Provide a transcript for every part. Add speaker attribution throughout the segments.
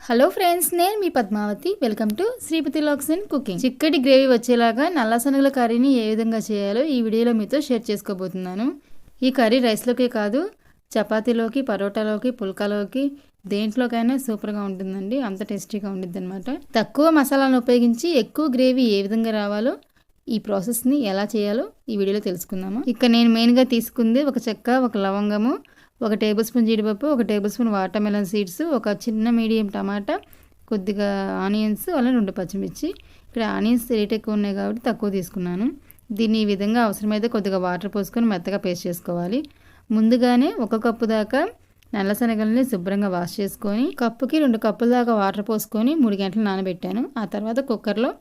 Speaker 1: Hello friends, నేను మీ Padmavathi. Welcome to Sripathi logs and cooking. చిక్కటి గ్రేవీ వచ్చేలాగా నల్ల శనగల కర్రీని ఏ విధంగా చేయాలో ఈ వీడియోలో మీతో షేర్ చేసుకోబోతున్నాను. ఈ కర్రీ రైస్లోకే కాదు, చపాతీలోకి, పరోటాలోకి, పుల్కాలోకి, దేంట్లోకైనా సూపర్గా ఉంటుందండి. అంత టేస్టీగా ఉండిద్ది అనమాట. తక్కువ మసాలాను ఉపయోగించి ఎక్కువ గ్రేవీ ఏ విధంగా రావాలో, ఈ ప్రాసెస్ని ఎలా చేయాలో ఈ వీడియోలో తెలుసుకుందాము. ఇక్కడ నేను మెయిన్గా తీసుకుంది ఒక చెక్క, ఒక లవంగము, 1 టేబుల్ స్పూన్ జీడిపప్పు, 1 table spoon water melon seeds, ఒక చిన్న మీడియం టమాటా, కొద్దిగా ఆనియన్స్, అలా 2 పచ్చిమిర్చి. ఇక్కడ ఆనియన్స్ రేట్ ఎక్కువ ఉన్నాయి కాబట్టి తక్కువ తీసుకున్నాను. దీన్ని ఈ విధంగా అవసరమైతే కొద్దిగా వాటర్ పోసుకొని మెత్తగా పేస్ట్ చేసుకోవాలి. ముందుగానే 1 కప్పు దాకా నల్ల శనగల్ని శుభ్రంగా వాష్ చేసుకొని, కప్పుకి 2 కప్పుల దాకా వాటర్ పోసుకొని 3 గంటలు నానబెట్టాను. ఆ తర్వాత కుక్కర్లో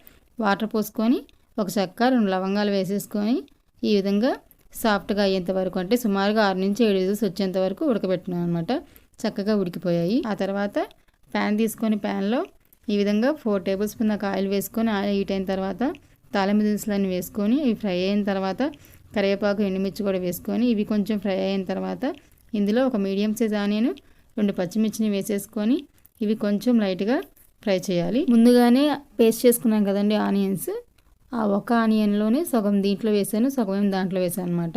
Speaker 1: వాటర్ పోసుకొని 1 చెక్క, 2 లవంగాలు వేసేసుకొని ఈ విధంగా సాఫ్ట్గా అయ్యేంత వరకు, అంటే సుమారుగా 6 నుంచి 7 విజిల్స్ వచ్చేంత వరకు ఉడకబెట్టినాను అనమాట. చక్కగా ఉడికిపోయాయి. ఆ తర్వాత ప్యాన్ తీసుకొని ప్యాన్లో ఈ విధంగా 4 టేబుల్ స్పూన్ దాకా ఆయిల్ వేసుకొని, ఆయిల్ హీట్ అయిన తర్వాత తాలింపు దినుసులన్నీ వేసుకొని ఇవి ఫ్రై అయిన తర్వాత కరివేపాకు, ఎండుమిర్చి కూడా వేసుకొని ఇవి కొంచెం ఫ్రై అయిన తర్వాత ఇందులో ఒక మీడియం సైజ్ ఆనియన్, 2 పచ్చిమిర్చిని వేసేసుకొని ఇవి కొంచెం లైట్గా ఫ్రై చేయాలి. ముందుగానే పేస్ట్ చేసుకున్నాం కదండి ఆనియన్స్, ఆ ఒక ఆనియన్లోనే సగం దీంట్లో వేసాను, సగం దాంట్లో వేసాను అనమాట.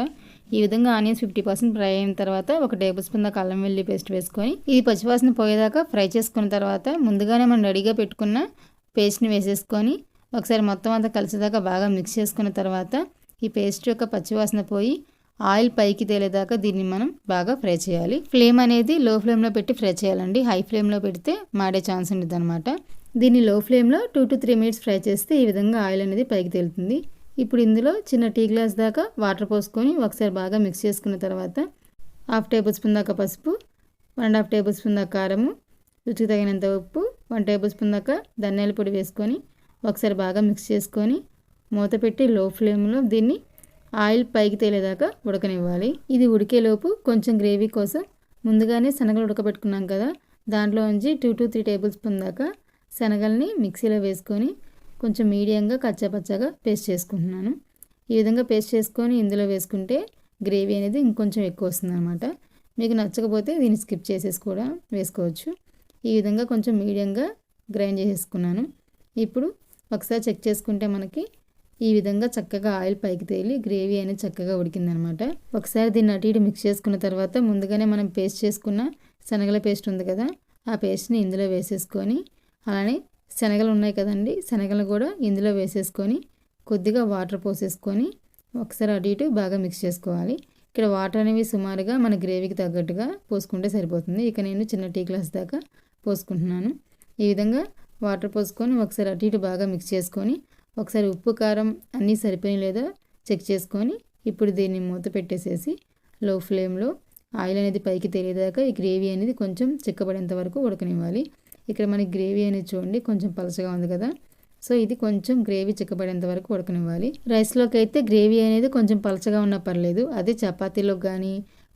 Speaker 1: ఈ విధంగా ఆనియన్స్ 50% ఫ్రై అయిన తర్వాత 1 టేబుల్ స్పూన్ దాకా అల్లం వెల్లుల్లి పేస్ట్ వేసుకొని ఇది పచ్చివాసన పోయేదాకా ఫ్రై చేసుకున్న తర్వాత ముందుగానే మనం రెడీగా పెట్టుకున్న పేస్ట్ని వేసేసుకొని ఒకసారి మొత్తం అంతా కలిసేదాకా బాగా మిక్స్ చేసుకున్న తర్వాత ఈ పేస్ట్ యొక్క పచ్చివాసన పోయి ఆయిల్ పైకి తేలేదాకా దీన్ని మనం బాగా ఫ్రై చేయాలి. ఫ్లేమ్ అనేది లో ఫ్లేమ్లో పెట్టి ఫ్రై చేయాలండి. హై ఫ్లేమ్లో పెడితే మాడే ఛాన్స్ ఉంటుంది అనమాట. దీన్ని లో ఫ్లేమ్లో 2 to 3 మినిట్స్ ఫ్రై చేస్తే ఈ విధంగా ఆయిల్ అనేది పైకి తేలుతుంది. ఇప్పుడు ఇందులో చిన్న టీ గ్లాస్ దాకా వాటర్ పోసుకొని ఒకసారి బాగా మిక్స్ చేసుకున్న తర్వాత 1/2 టేబుల్ స్పూన్ దాకా పసుపు, 1.5 టేబుల్ స్పూన్ దాకా కారము, రుచికి తగినంత ఉప్పు, 1 టేబుల్ స్పూన్ దాకా ధనియాల పొడి వేసుకొని ఒకసారి బాగా మిక్స్ చేసుకొని మూత పెట్టి లో ఫ్లేమ్లో దీన్ని ఆయిల్ పైకి తేలేదాకా ఉడకనివ్వాలి. ఇది ఉడికేలోపు కొంచెం గ్రేవీ కోసం ముందుగానే శనగలు ఉడకబెట్టుకున్నాం కదా, దాంట్లో నుంచి 2 to 3 టేబుల్ స్పూన్ దాకా శనగల్ని మిక్సీలో వేసుకొని కొంచెం మీడియంగా కచ్చాపచ్చాగా పేస్ట్ చేసుకుంటున్నాను. ఈ విధంగా పేస్ట్ చేసుకొని ఇందులో వేసుకుంటే గ్రేవీ అనేది ఇంకొంచెం ఎక్కువ వస్తుంది అనమాట. మీకు నచ్చకపోతే దీన్ని స్కిప్ చేసేసి కూడా వేసుకోవచ్చు. ఈ విధంగా కొంచెం మీడియంగా గ్రైండ్ చేసేసుకున్నాను. ఇప్పుడు ఒకసారి చెక్ చేసుకుంటే మనకి ఈ విధంగా చక్కగా ఆయిల్ పైకి తేలి గ్రేవీ అనేది చక్కగా ఉడికిందనమాట. ఒకసారి దీన్ని అటు ఇటు మిక్స్ చేసుకున్న తర్వాత ముందుగానే మనం పేస్ట్ చేసుకున్న శనగల పేస్ట్ ఉంది కదా, ఆ పేస్ట్ని ఇందులో వేసేసుకొని అలానే శనగలు ఉన్నాయి కదండి, శనగలు కూడా ఇందులో వేసేసుకొని కొద్దిగా వాటర్ పోసేసుకొని ఒకసారి అటు ఇటు బాగా మిక్స్ చేసుకోవాలి. ఇక్కడ వాటర్ అనేవి సుమారుగా మన గ్రేవీకి తగ్గట్టుగా పోసుకుంటే సరిపోతుంది. ఇక నేను చిన్న టీ గ్లాస్ దాకా పోసుకుంటున్నాను. ఈ విధంగా వాటర్ పోసుకొని ఒకసారి అటు ఇటు బాగా మిక్స్ చేసుకొని ఒకసారి ఉప్పు కారం అన్నీ సరిపోయి లేదో చెక్ చేసుకొని ఇప్పుడు దీన్ని మూత పెట్టేసేసి లో ఫ్లేమ్లో ఆయిల్ అనేది పైకి తెలియదాకా ఈ గ్రేవీ అనేది కొంచెం చిక్కబడేంత వరకు ఉడకనివ్వాలి. ఇక్కడ మనకి గ్రేవీ అనేది చూడండి కొంచెం పలచగా ఉంది కదా, సో ఇది కొంచెం గ్రేవీ చిక్కబడేంత వరకు ఉడకనివ్వాలి. రైస్లోకి అయితే గ్రేవీ అనేది కొంచెం పలచగా ఉన్నా పర్లేదు, అదే చపాతీలోకి కానీ,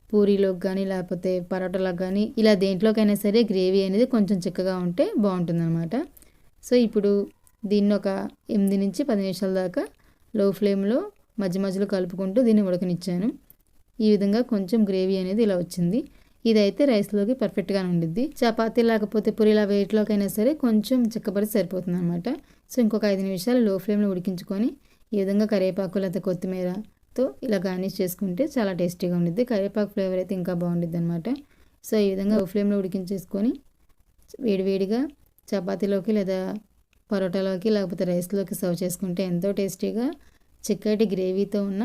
Speaker 1: పూరీలోకి కానీ, లేకపోతే పరోటాలోకి కానీ, ఇలా దేంట్లోకైనా సరే గ్రేవీ అనేది కొంచెం చిక్కగా ఉంటే బాగుంటుందన్నమాట. సో ఇప్పుడు దీన్ని ఒక 8 నుంచి 10 నిమిషాల దాకా లో ఫ్లేమ్లో మధ్య మధ్యలో కలుపుకుంటూ దీన్ని ఉడకనిచ్చాను. ఈ విధంగా కొంచెం గ్రేవీ అనేది ఇలా వచ్చింది. ఇదైతే రైస్లోకి పర్ఫెక్ట్గా ఉండిద్ది. చపాతీ లేకపోతే పూరీలా వేటిలోకైనా సరే కొంచెం చిక్కబడి సరిపోతుంది అనమాట. సో ఇంకొక 5 నిమిషాలు లో ఫ్లేమ్లో ఉడికించుకొని ఈ విధంగా కరివేపాకు లేదా కొత్తిమీరతో ఇలా గార్నిష్ చేసుకుంటే చాలా టేస్టీగా ఉండిద్ది. కరివేపాకు ఫ్లేవర్ అయితే ఇంకా బాగుండిద్ది అనమాట. సో ఈ విధంగా లో ఫ్లేమ్లో ఉడికించేసుకొని వేడివేడిగా చపాతీలోకి లేదా పరోటాలోకి లేకపోతే రైస్లోకి సర్వ్ చేసుకుంటే ఎంతో టేస్టీగా చిక్కటి గ్రేవీతో ఉన్న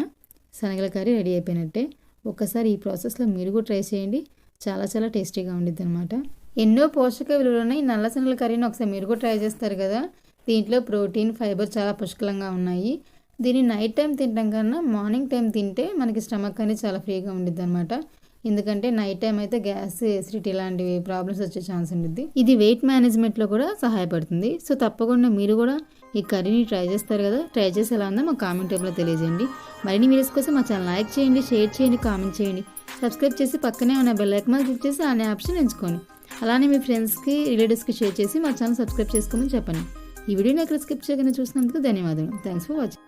Speaker 1: శనగల కర్రీ రెడీ అయిపోయినట్టే. ఒక్కసారి ఈ ప్రాసెస్లో మీరు కూడా ట్రై చేయండి, చాలా చాలా టేస్టీగా ఉండిద్ది అనమాట. ఎన్నో పోషక విలువలు ఉన్నాయి నల్ల శనగల కర్రీని ఒకసారి మీరు కూడా ట్రై చేస్తారు కదా. దీంట్లో ప్రోటీన్, ఫైబర్ చాలా పుష్కలంగా ఉన్నాయి. దీన్ని నైట్ టైం తినడం కన్నా మార్నింగ్ టైం తింటే మనకి స్టమక్ అనేది చాలా ఫ్రీగా ఉండిద్ది అనమాట. ఎందుకంటే నైట్ టైం అయితే గ్యాస్, ఎసిడిటీ ఇలాంటివి ప్రాబ్లమ్స్ వచ్చే ఛాన్స్ ఉంటుంది. ఇది వెయిట్ మేనేజ్మెంట్లో కూడా సహాయపడుతుంది. సో తప్పకుండా మీరు కూడా ఈ కర్రీని ట్రై చేస్తారు కదా, ట్రై చేసి ఎలా ఉందో మా కామెంట్ టైప్లో తెలియజేయండి. మరిన్ని వీడియోస్ కోసం మా ఛానల్ లైక్ చేయండి, షేర్ చేయండి, కామెంట్ చేయండి, సబ్స్క్రైబ్ చేసి పక్కనే ఉన్న బెల్ ఐకాన్ క్లిక్ చేసి అనే ఆప్షన్ ఎంచుకోండి. అలానే మీ ఫ్రెండ్స్కి, రిలేటివ్స్కి షేర్ చేసి మా ఛానల్ సబ్స్క్రైబ్ చేసుకోమని చెప్పండి. ఈ వీడియోని ఎక్కడ స్కిప్ చేయకుండా చూసినందుకు ధన్యవాదాలు. Thanks for watching.